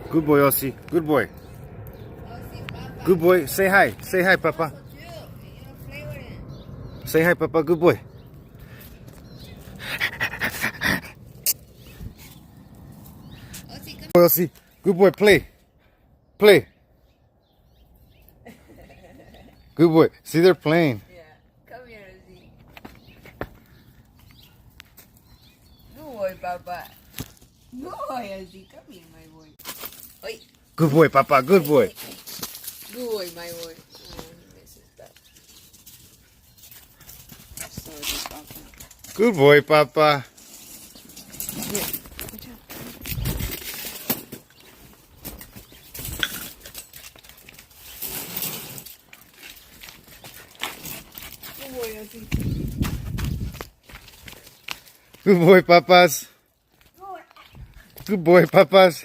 Good boy, Ossie. Good boy. Good boy. Say hi. Say hi, Papa. Say hi, Papa. Good boy. Ossie. Good boy. Play. Play. Good boy. See, they're playing. Yeah. Come here, Ozzy. Good boy, Papa. Good boy, Ozzy. Come here, my boy. Oi. Good boy, Papa. Good boy. Good boy, my boy. Oh, he messes up. Sorry, Papa. Good boy, Papa. Here. Watch out. Good boy, Ozzy. Good boy, Papas. Good boy, Papas.